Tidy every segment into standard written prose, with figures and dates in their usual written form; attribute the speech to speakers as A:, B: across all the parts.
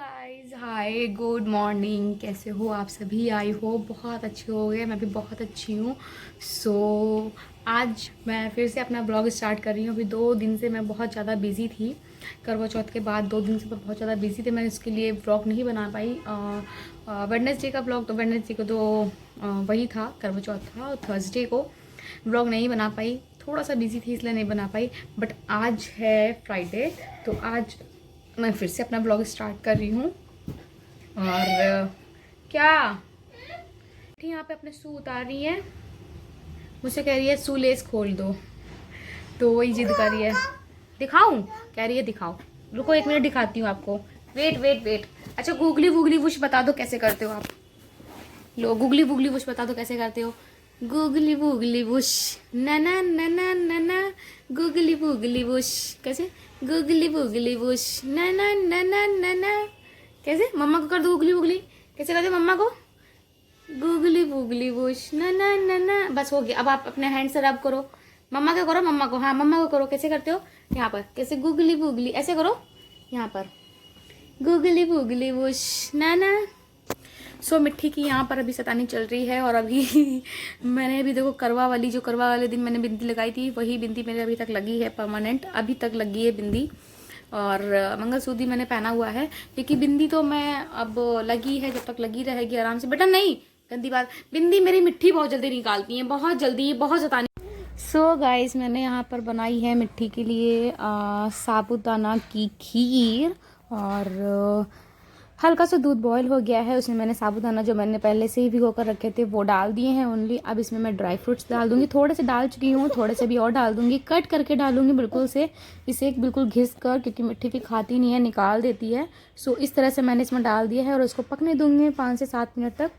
A: Guys, हाय, good morning. कैसे हो आप सभी? आई हो बहुत अच्छे हो गए। मैं भी बहुत अच्छी हूँ। आज मैं फिर से अपना ब्लॉग स्टार्ट कर रही हूँ। अभी 2 दिन से मैं बहुत ज़्यादा बिजी थी। करवा चौथ के बाद 2 दिन से मैं बहुत ज़्यादा बिजी थी। मैं इसके लिए ब्लॉग नहीं बना पाई। वेडनेसडे का ब्लॉग तो वेडनेसडे को तो वही था, करवा चौथ था, और थर्सडे को ब्लॉग नहीं बना पाई। थोड़ा सा बिजी थी इसलिए नहीं बना पाई। बट आज है फ्राइडे, तो आज मैं फिर से अपना ब्लॉग स्टार्ट कर रही हूँ। और क्या यहाँ पे अपने शू उतार रही है, मुझसे कह रही है शू लेस खोल दो, तो वही जिद कर रही है। दिखाऊं? कह रही है दिखाओ। रुको 1 मिनट दिखाती हूँ आपको। Wait wait wait. अच्छा, गूगली वूगली वुश बता दो कैसे करते हो आप। लो, गूगली वूगली वुश बता दो कैसे करते हो। गूगली वूगली वुश, ना ना ना ना ना ना। गूगली वूगली वुश कैसे? गूगली वूगली वुश, ना ना ना ना ना ना। कैसे? मम्मा को कर दो गूगली वूगली। कैसे करते हो मम्मा को? गूगली वूगली वुश, ना ना ना ना। बस हो गया। अब आप अपने हैंड से रब करो। मम्मा को करो, मम्मा को। हाँ, मम्मा को करो। कैसे करते हो? यहाँ पर कैसे? गूगली वूगली ऐसे करो। यहाँ पर गूगली वूगली वुश, ना ना। मिट्टी की यहाँ पर अभी शैतानी चल रही है। और अभी मैंने अभी देखो, करवा वाले दिन मैंने बिंदी लगाई थी, वही बिंदी मेरे अभी तक लगी है, परमानेंट अभी तक लगी है बिंदी। और मंगलसूत्र मैंने पहना हुआ है, क्योंकि बिंदी तो मैं अब लगी है, जब तक लगी रहेगी आराम से। बेटा नहीं, गंदी बात। बिंदी मेरी मिट्टी बहुत जल्दी निकालती है, बहुत जल्दी, बहुत शैतानी। गाइस, मैंने यहाँ पर बनाई है मिट्टी के लिए साबूदाना की खीर। और हल्का सा दूध बॉईल हो गया है, उसमें मैंने साबूदाना जो मैंने पहले से ही भिगो कर रखे थे वो डाल दिए हैं ओनली। अब इसमें मैं ड्राई फ्रूट्स डाल दूंगी। थोड़े से डाल चुकी हूँ, थोड़े से भी और डाल दूंगी। कट करके डालूंगी बिल्कुल से, इसे बिल्कुल घिस कर, क्योंकि मिट्टी भी खाती नहीं है, निकाल देती है। इस तरह से मैंने इसमें डाल दिया है और उसको पकने दूंगी 5 से 7 मिनट तक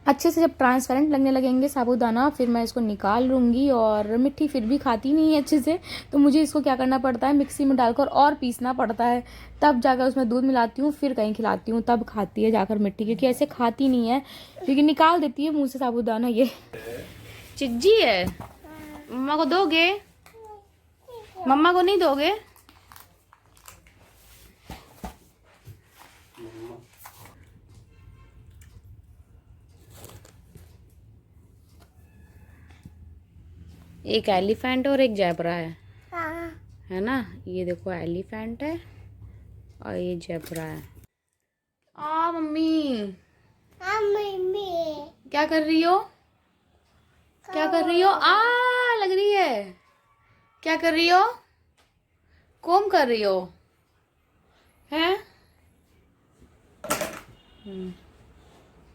A: अच्छे से। जब ट्रांसपेरेंट लगने लगेंगे साबूदाना, फिर मैं इसको निकाल लूँगी। और मिट्टी फिर भी खाती नहीं है अच्छे से, तो मुझे इसको क्या करना पड़ता है, मिक्सी में डालकर और पीसना पड़ता है। तब जाकर उसमें दूध मिलाती हूँ, फिर कहीं खिलाती हूँ, तब खाती है जाकर मिट्टी, क्योंकि ऐसे खाती नहीं है, क्योंकि निकाल देती है मुँह से साबूदाना। ये चिज्जी है। मम्मा को दोगे? मम्मा को नहीं दोगे? एक एलिफेंट और एक जेब्रा है ना? ये देखो, एलिफेंट है और ये जेब्रा है। मम्मी, क्या कर रही हो? क्या कर रही हो? लग रही है। क्या कर रही हो? कोम कर रही हो? हैं?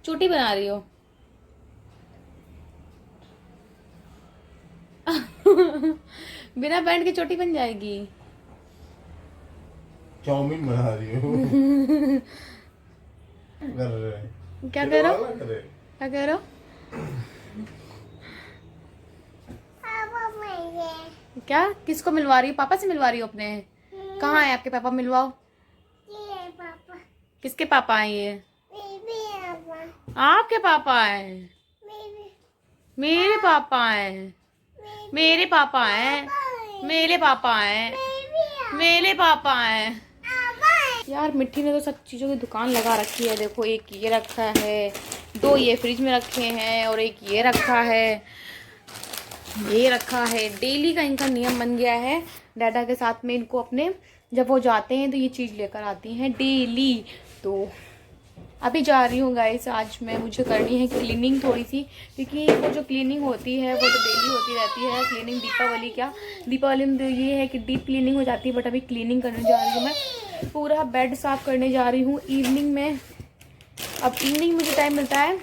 A: चोटी बना रही हो? बिना पैंट के चोटी बन जाएगी।
B: चाउमीन बना रही हो? कर रहे
A: क्या कह रहे हो? क्या कह रहे हो? क्या? किसको मिलवा रही हो? पापा से मिलवा रही हो अपने? कहाँ है आपके पापा? मिलवाओ। किसके पापा हैं ये? आपके पापा हैं? मेरे पापा हैं? मेरे पापा हैं? मेरे पापा हैं? मेरे पापा हैं? यार, मिट्टी ने तो सब चीज़ों की दुकान लगा रखी है। देखो, एक ये रखा है, 2 ये फ्रिज में रखे हैं, और एक ये रखा है, ये रखा है। डेली का इनका नियम बन गया है। डाटा के साथ में इनको अपने, जब वो जाते हैं तो ये चीज़ लेकर आती हैं डेली। तो अभी जा रही हूँ गाइस। आज मुझे करनी है क्लीनिंग थोड़ी सी, क्योंकि वो जो क्लीनिंग होती है वो तो डेली होती रहती है। क्लीनिंग दीपावली में तो ये है कि डीप क्लीनिंग हो जाती है, बट अभी क्लीनिंग करने जा रही हूँ मैं। पूरा बेड साफ करने जा रही हूँ इवनिंग में। अब इवनिंग मुझे टाइम मिलता है,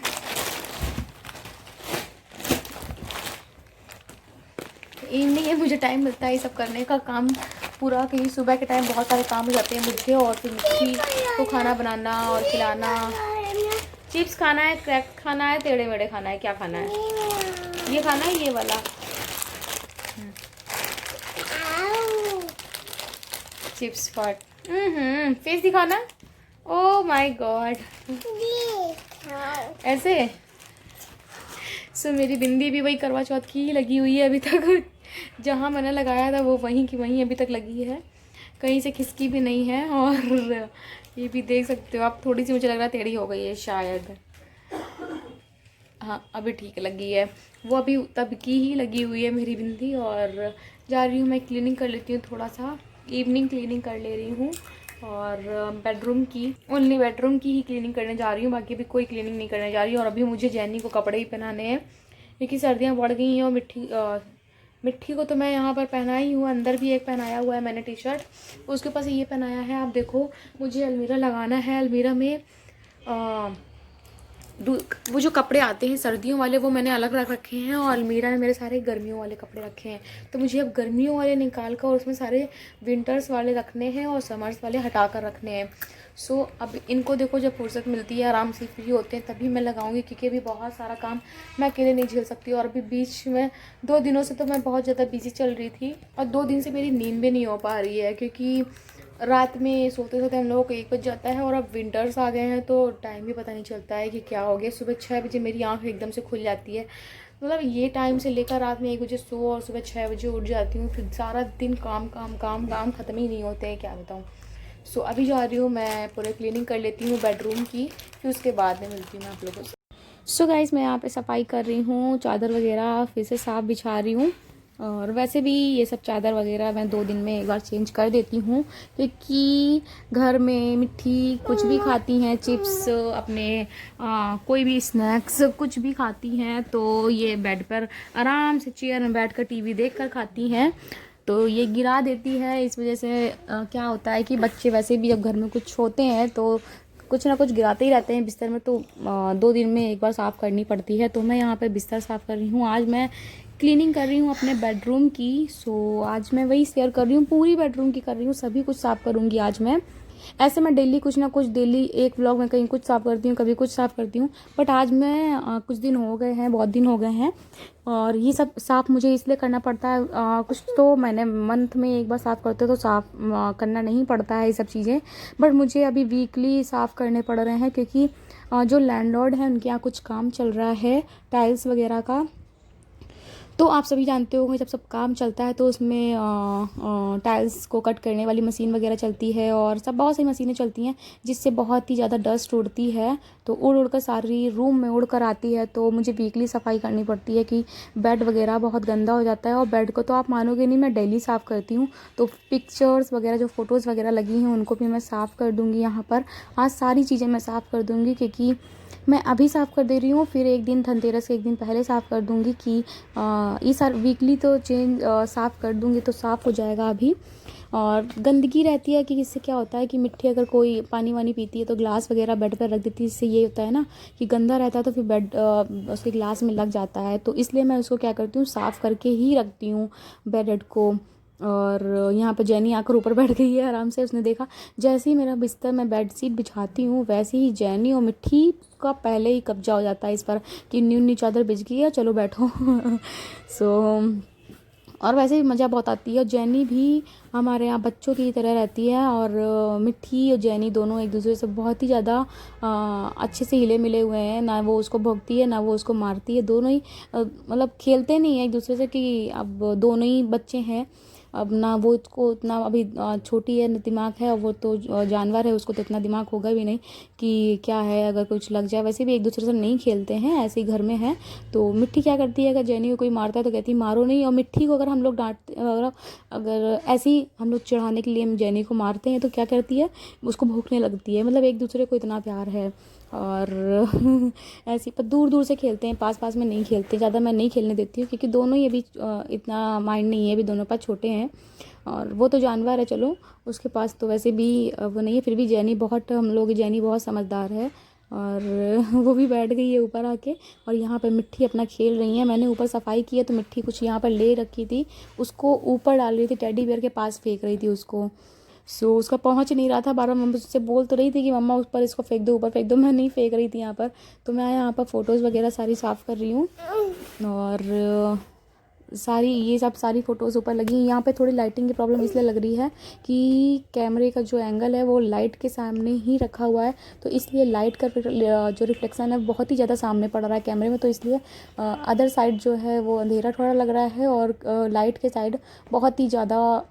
A: इवनिंग में मुझे टाइम मिलता है ये सब करने का काम पूरा। क्योंकि सुबह के टाइम बहुत सारे काम हो जाते हैं मुझे, और फिर मिट्टी को खाना बनाना और खिलाना। चिप्स खाना है, क्रैक खाना है, टेढ़े मेढ़े खाना है? क्या खाना है? ये खाना है, ये वाला चिप्स पार्ट। फेस दिखाना। ओह माय गॉड, ऐसे। मेरी बिंदी भी वही करवा चौथ की ही लगी हुई है अभी तक। जहाँ मैंने लगाया था वो वहीं की वहीं अभी तक लगी है। कहीं से खिसकी भी नहीं है। और ये भी देख सकते हो आप, थोड़ी सी मुझे लग रहा है टेढ़ी हो गई है शायद। हाँ अभी ठीक लगी है, वो अभी तब की ही लगी हुई है मेरी बिंदी। और जा रही हूँ मैं क्लीनिंग कर लेती हूँ, थोड़ा सा इवनिंग क्लीनिंग कर ले रही हूँ। और बेडरूम की, ओनली बेडरूम की ही क्लीनिंग करने जा रही हूँ, बाकी अभी कोई क्लीनिंग नहीं करने जा रही हूँ। और अभी मुझे जैनी को कपड़े ही पहनाने हैं क्योंकि सर्दियाँ बढ़ गई हैं। और मिट्टी को तो मैं यहाँ पर पहना ही हूँ, अंदर भी एक पहनाया हुआ है मैंने टी शर्ट, उसके पास ये पहनाया है। आप देखो मुझे अलमीरा लगाना है, अलमीरा में वो जो कपड़े आते हैं सर्दियों वाले वो मैंने अलग रख रखे हैं, और अलमीरा में मेरे सारे गर्मियों वाले कपड़े रखे हैं। तो मुझे अब गर्मियों वाले निकाल कर और उसमें सारे विंटर्स वाले रखने हैं और समर्स वाले हटा कर रखने हैं। सो अब इनको देखो जब फुर्सत मिलती है, आराम से फ्री होते हैं, तभी मैं लगाऊंगी, क्योंकि अभी बहुत सारा काम मैं अकेले नहीं झेल सकती। और अभी बीच में 2 दिनों से तो मैं बहुत ज़्यादा बिजी चल रही थी, और 2 दिन से मेरी नींद भी नहीं हो पा रही है, क्योंकि रात में सोते सोते हम लोगों को 1 बज जाता है। और अब विंटर्स आ गए हैं तो टाइम भी पता नहीं चलता है कि क्या हो गया। सुबह 6 बजे मेरी आँख एकदम से खुल जाती है, मतलब ये टाइम से लेकर रात में 1 बजे सो और सुबह 6 बजे उठ जाती हूँ। फिर सारा दिन काम काम काम काम ख़त्म ही नहीं होते हैं, क्या बताऊँ। सो अभी जा रही हूँ मैं, पूरे क्लीनिंग कर लेती हूँ बेडरूम की, फिर उसके बाद में मिलती हूँ मैं आप लोगों से। सो गाइस मैं यहाँ पे सफाई कर रही हूँ, चादर वगैरह फिर से साफ बिछा रही हूँ। और वैसे भी ये सब चादर वगैरह मैं 2 दिन में एक बार चेंज कर देती हूँ, क्योंकि घर में मिट्टी कुछ भी खाती हैं, चिप्स अपने कोई भी स्नैक्स कुछ भी खाती हैं, तो ये बेड पर आराम से चेयर में बैठ कर टीवी देख कर खाती हैं, तो ये गिरा देती है। इस वजह से क्या होता है कि बच्चे वैसे भी जब घर में कुछ होते हैं तो कुछ ना कुछ गिराते ही रहते हैं बिस्तर में, तो 2 दिन में एक बार साफ़ करनी पड़ती है। तो मैं यहाँ पे बिस्तर साफ़ कर रही हूँ, आज मैं क्लीनिंग कर रही हूँ अपने बेडरूम की। सो आज मैं वही शेयर कर रही हूँ, पूरी बेडरूम की कर रही हूँ, सभी कुछ साफ़ करूँगी आज मैं। ऐसे मैं डेली कुछ ना कुछ, डेली एक व्लॉग में कहीं कुछ साफ़ करती हूँ, कभी कुछ साफ़ करती हूँ, बट आज मैं कुछ दिन हो गए हैं, बहुत दिन हो गए हैं, और ये सब साफ़ मुझे इसलिए करना पड़ता है। कुछ तो मैंने मंथ में एक बार साफ़ करते तो साफ़ करना नहीं पड़ता है ये सब चीज़ें, बट मुझे अभी वीकली साफ़ करने पड़ रहे हैं, क्योंकि जो लैंडलॉर्ड है उनके यहाँ कुछ काम चल रहा है टाइल्स वगैरह का। तो आप सभी जानते होंगे जब सब काम चलता है तो उसमें टाइल्स को कट करने वाली मशीन वगैरह चलती है, और सब बहुत सारी मशीनें चलती हैं, जिससे बहुत ही ज़्यादा डस्ट उड़ती है, तो उड़ उड़ कर सारी रूम में उड़ कर आती है। तो मुझे वीकली सफाई करनी पड़ती है कि बेड वगैरह बहुत गंदा हो जाता है। और बेड को तो आप मानोगे नहीं, मैं डेली साफ़ करती हूँ, तो पिक्चर्स वगैरह जो फ़ोटोज़ वगैरह लगी हैं उनको भी मैं साफ़ कर दूँगी। यहाँ पर आज सारी चीज़ें मैं साफ़ कर दूँगी, क्योंकि मैं अभी साफ़ कर दे रही हूँ, फिर एक दिन धनतेरस के एक दिन पहले साफ़ कर दूँगी, कि ये सार वीकली तो साफ़ कर दूँगी तो साफ़ हो जाएगा अभी। और गंदगी रहती है कि इससे क्या होता है कि मिट्टी अगर कोई पानी वानी पीती है तो ग्लास वगैरह बेड पर रख देती है, इससे ये होता है ना कि गंदा रहता है, तो फिर बेड उसके ग्लास में लग जाता है, तो इसलिए मैं उसको क्या करती हूँ, साफ़ करके ही रखती हूँ बेड को। और यहाँ पर जैनी आकर ऊपर बैठ गई है आराम से, उसने देखा जैसे ही मेरा बिस्तर मैं बेड शीट बिछाती हूँ वैसे ही जैनी और मिट्टी का पहले ही कब्जा हो जाता है इस पर कि न्यू न्यू चादर बिछ गई है, चलो बैठो। सो और वैसे भी मज़ा बहुत आती है। जैनी भी हमारे यहाँ बच्चों की तरह रहती है, और मिट्टी और जैनी दोनों एक दूसरे से बहुत ही ज़्यादा अच्छे से हिले मिले हुए हैं, ना वो उसको भोंकती है ना वो उसको मारती है, दोनों ही मतलब खेलते नहीं हैं एक दूसरे से, कि अब दोनों ही बच्चे हैं, अब ना वो इसको इतना अभी छोटी है दिमाग है, और वो तो जानवर है, उसको तो इतना दिमाग होगा भी नहीं कि क्या है अगर कुछ लग जाए। वैसे भी एक दूसरे से नहीं खेलते हैं, ऐसे ही घर में है। तो मिट्टी क्या करती है, अगर जैनी को कोई मारता है तो कहती है मारो नहीं, और मिट्टी को अगर हम लोग डांटते, अगर ऐसे ही हम लोग चिढ़ाने के लिए जैनी को मारते हैं तो क्या करती है, उसको भौंकने लगती है। मतलब एक दूसरे को इतना प्यार है। और ऐसे पर दूर दूर से खेलते हैं, पास पास में नहीं खेलते, ज़्यादा मैं नहीं खेलने देती हूँ, क्योंकि दोनों ही अभी इतना माइंड नहीं है, अभी दोनों पास छोटे हैं, और वो तो जानवर है, चलो उसके पास तो वैसे भी वो नहीं है, फिर भी जैनी बहुत, हम लोग जैनी बहुत समझदार है। और वो भी बैठ गई है ऊपर आके, और यहाँ पर मिट्टी अपना खेल रही है। मैंने ऊपर सफाई की है तो मिट्टी कुछ यहाँ पर ले रखी थी, उसको ऊपर डाल रही थी, टेडी बियर के पास फेंक रही थी उसको। सो उसका पहुंच नहीं रहा था, बार बार मम्मी उससे बोल तो रही थी कि मम्मा उस पर इसको फेंक दो, ऊपर फेंक दो, मैं नहीं फेंक रही थी यहाँ पर। तो मैं यहाँ पर फ़ोटोज़ वगैरह सारी साफ़ कर रही हूँ, और सारी ये सब सारी फ़ोटोज़ ऊपर लगी हैं। यहाँ पे थोड़ी लाइटिंग की प्रॉब्लम इसलिए लग रही है कि कैमरे का जो एंगल है वो लाइट के सामने ही रखा हुआ है, तो इसलिए लाइट का जो रिफ्लेक्शन है बहुत ही ज़्यादा सामने पड़ रहा है कैमरे में, तो इसलिए अदर साइड जो है वो अंधेरा थोड़ा लग रहा है, और लाइट के साइड बहुत ही ज़्यादा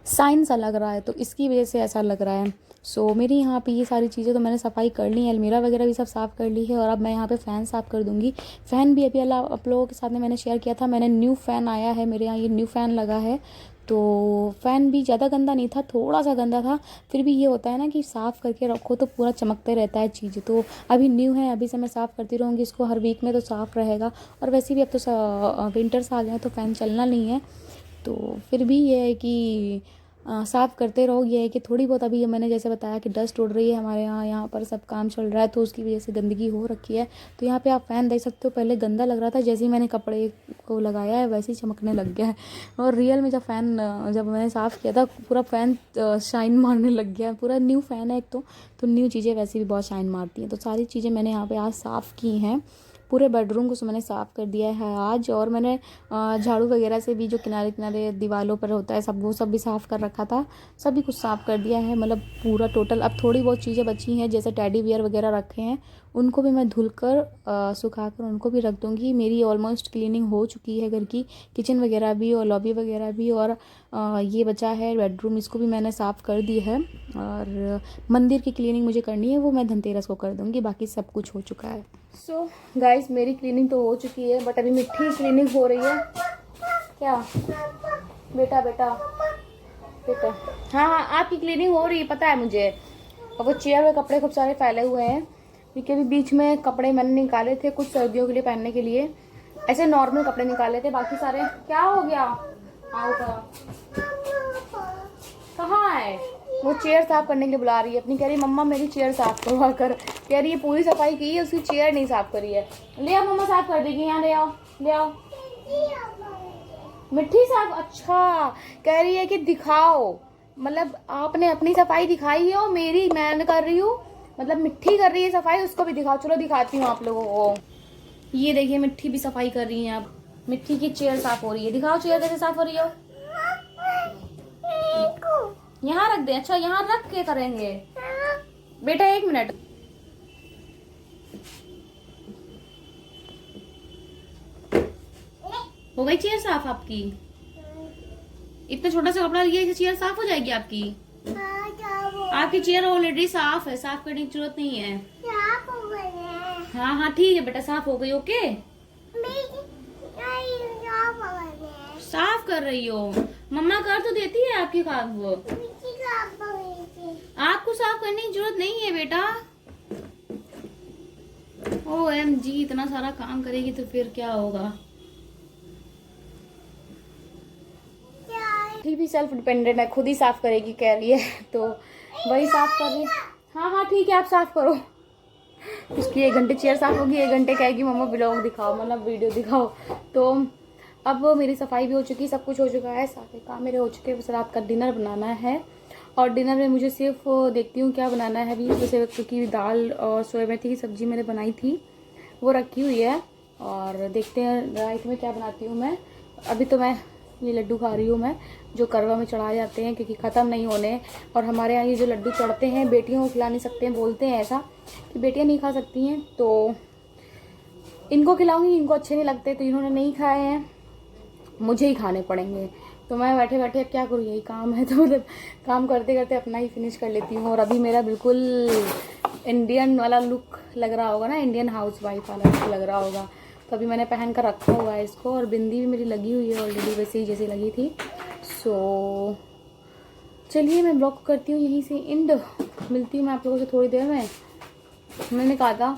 A: साइन सा लग रहा है, तो इसकी वजह से ऐसा लग रहा है। सो मेरी यहाँ पे ये सारी चीज़ें तो मैंने सफाई कर ली है, अलमीरा वगैरह भी सब साफ़ कर ली है। और अब मैं यहाँ पे फ़ैन साफ़ कर दूँगी। फ़ैन भी अभी अल्लाह आप लोगों के साथ में मैंने शेयर किया था, मैंने न्यू फ़ैन आया है मेरे यहाँ, ये न्यू फ़ैन लगा है। तो फ़ैन भी ज़्यादा गंदा नहीं था, थोड़ा सा गंदा था, फिर भी ये होता है ना कि साफ़ करके रखो तो पूरा चमकते रहता है चीज़। तो अभी न्यू है, अभी से मैं साफ़ करती रहूँगी इसको, हर वीक में तो साफ़ रहेगा। और वैसे भी अब तो विंटर्स आ गए हैं तो फ़ैन चलना नहीं है, तो फिर भी ये है कि साफ़ करते रहो। ये है कि थोड़ी बहुत अभी मैंने जैसे बताया कि डस्ट उड़ रही है हमारे यहाँ पर सब काम चल रहा है, तो उसकी वजह से गंदगी हो रखी है। तो यहाँ पे आप फ़ैन देख सकते हो, पहले गंदा लग रहा था, जैसे ही मैंने कपड़े को लगाया है वैसे ही चमकने लग गया है। और रियल में जब फ़ैन जब मैंने साफ़ किया था पूरा फ़ैन शाइन मारने लग गया है। पूरा न्यू फ़ैन है एक तो न्यू चीज़ें वैसे भी बहुत शाइन मारती हैं। तो सारी चीज़ें मैंने यहाँ पर आज साफ़ की हैं। पूरे बेडरूम को मैंने साफ़ कर दिया है आज। और मैंने झाड़ू वगैरह से भी जो किनारे किनारे दीवारों पर होता है सब, वो सब भी साफ़ कर रखा था, सभी कुछ साफ़ कर दिया है, मतलब पूरा टोटल। अब थोड़ी बहुत चीज़ें बची हैं, जैसे टेडी बियर वगैरह रखे हैं, उनको भी मैं धुलकर सुखाकर उनको भी रख दूँगी। मेरी ऑलमोस्ट क्लीनिंग हो चुकी है घर की, किचन वगैरह भी और लॉबी वगैरह भी। और ये बचा है बेडरूम, इसको भी मैंने साफ़ कर दी है। और मंदिर की क्लीनिंग मुझे करनी है, वो मैं धनतेरस को कर दूँगी, बाकी सब कुछ हो चुका है। सो गाइस मेरी क्लीनिंग तो हो चुकी है, बट अभी मिट्टी की क्लीनिंग हो रही है। क्या बेटा बेटा बेटा, हाँ हाँ आपकी क्लीनिंग हो रही है पता है मुझे। और वो चेयर में कपड़े खूब सारे फैले हुए हैं, क्योंकि अभी बीच में कपड़े मैंने निकाले थे कुछ सर्दियों के लिए पहनने के लिए, ऐसे नॉर्मल कपड़े निकाले थे, बाकी सारे। क्या हो गया? आओ कहाँ है? वो चेयर साफ करने के लिए बुला रही है अपनी, कह रही मम्मा मेरी चेयर साफ करवा कर, कह रही है पूरी सफाई की है उसकी चेयर नहीं साफ करी है। ले आओ मम्मा साफ कर देगी, यहाँ ले आओ ले आओ। मिट्टी साफ? अच्छा कह रही है कि दिखाओ, मतलब आपने अपनी सफाई दिखाई है और मेरी मैं कर रही हूँ, मतलब मिट्टी कर रही है सफाई, उसको भी दिखाओ। चलो दिखाती हूँ आप लोगों को। ये देखिए मिट्टी भी सफाई कर रही है, अब मिट्टी की चेयर साफ हो रही है, दिखाओ चेयर कैसे साफ हो रही हो। यहाँ रख दे? अच्छा यहाँ रख के करेंगे बेटा, 1 मिनट। हो गई चेयर साफ आपकी? इतना छोटा सा कपड़ा लिया, चेयर साफ हो जाएगी आपकी? आपकी चेयर ऑलरेडी साफ है, साफ करने की जरूरत नहीं है। हाँ हाँ ठीक है बेटा, साफ हो गई। ओके साफ कर रही हो, मम्मा कर तो देती है आपकी काम, वो आपको साफ करने की जरूरत नहीं है बेटा। OMG इतना सारा काम करेगी तो फिर क्या होगा। ये भी सेल्फ डिपेंडेंट है, खुद ही साफ करेगी कह रही है, तो वही साफ कर रही है। हाँ हाँ ठीक है आप साफ करो। उसकी 1 घंटे चेयर साफ होगी, 1 घंटे कहेगी मम्मा ब्लॉग दिखाओ, मतलब वीडियो दिखाओ। तो अब मेरी सफाई भी हो चुकी, सब कुछ हो चुका है, सारे काम मेरे हो चुके हैं, बस रात का डिनर बनाना है। और डिनर में मुझे सिर्फ देखती हूँ क्या बनाना है अभी, जैसे क्योंकि दाल और सोया मेथी की सब्ज़ी मैंने बनाई थी वो रखी हुई है, और देखते हैं रात में क्या बनाती हूँ मैं। अभी तो मैं ये लड्डू खा रही हूँ मैं, जो करवा में चढ़ाए जाते हैं क्योंकि ख़त्म नहीं होने। और हमारे यहाँ ये जो लड्डू चढ़ते हैं बेटियों को खिला नहीं सकते हैं, बोलते हैं ऐसा कि बेटियाँ नहीं खा सकती हैं, तो इनको खिलाऊंगी, इनको अच्छे नहीं लगते तो इन्होंने नहीं खाए हैं, मुझे ही खाने पड़ेंगे। तो मैं बैठे बैठे अब क्या करूँ, यही काम है, तो मतलब काम करते करते अपना ही फिनिश कर लेती हूँ। और अभी मेरा बिल्कुल इंडियन वाला लुक लग रहा होगा ना, इंडियन हाउस वाइफ वाला लुक लग रहा होगा, तो अभी मैंने पहन कर रखा हुआ है इसको। और बिंदी भी मेरी लगी हुई है ऑलरेडी, वैसे ही जैसी लगी थी। सो चलिए मैं ब्लॉग करती हूँ यहीं से एंड, मिलती हूँ मैं आप लोगों से थोड़ी देर में। मैंने कहा था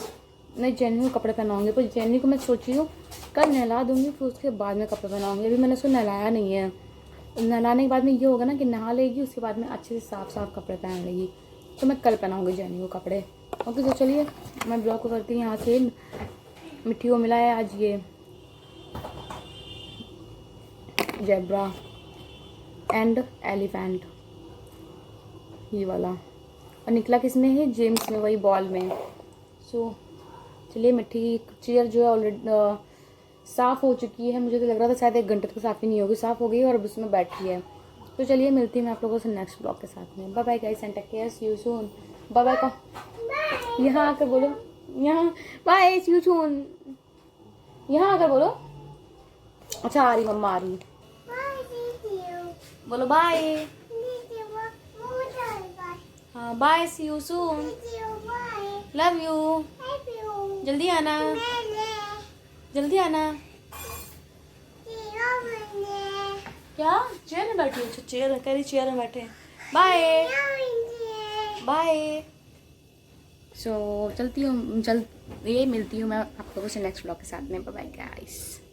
A: मैं जेन्यू कपड़े पहनाऊँगी, पर जेन्यू को मैं सोची हूँ कल नहला दूँगी, फिर उसके बाद में कपड़े पहनाऊँगी। अभी मैंने उसको नहलाया नहीं है, नहलाने के बाद में ये होगा ना कि नहा लेगी, उसके बाद में अच्छे से साफ साफ कपड़े पहन लेगी, तो मैं कल पहनाऊँगी जेन्यू को कपड़े। ओके तो चलिए मैं ब्लॉग को करती हूँ यहाँ से। मिट्टी को मिला है आज ये जेब्रा एंड एलिफेंट, ये वाला, और निकला किस में है, जेम्स में, वही बॉल में। सो चलिए मिट्टी की चेयर जो है ऑलरेडी साफ़ हो चुकी है, मुझे तो लग रहा था शायद 1 घंटे तक साफ़ ही नहीं होगी, साफ़ हो गई और अब उसमें बैठी है। तो चलिए मिलती हूँ मैं आप लोगों से नेक्स्ट ब्लॉग के साथ में। Bye bye guys and take care, see you soon. Bye bye को यहाँ आकर बोलो, यहाँ बाय सी यू सून, यहाँ आकर बोलो। अच्छा आ रही मम्मा आ रही, बोलो bye. Bye, see you soon, love you, जल्दी आना, जल्दी आना। क्या चेयर में बैठी? अच्छा चेयर कह रही, चेयर में बैठे। Bye bye. सो चलती हूँ, ये मिलती हूँ मैं आप लोगों से नेक्स्ट ब्लॉग के साथ में। Bye bye guys.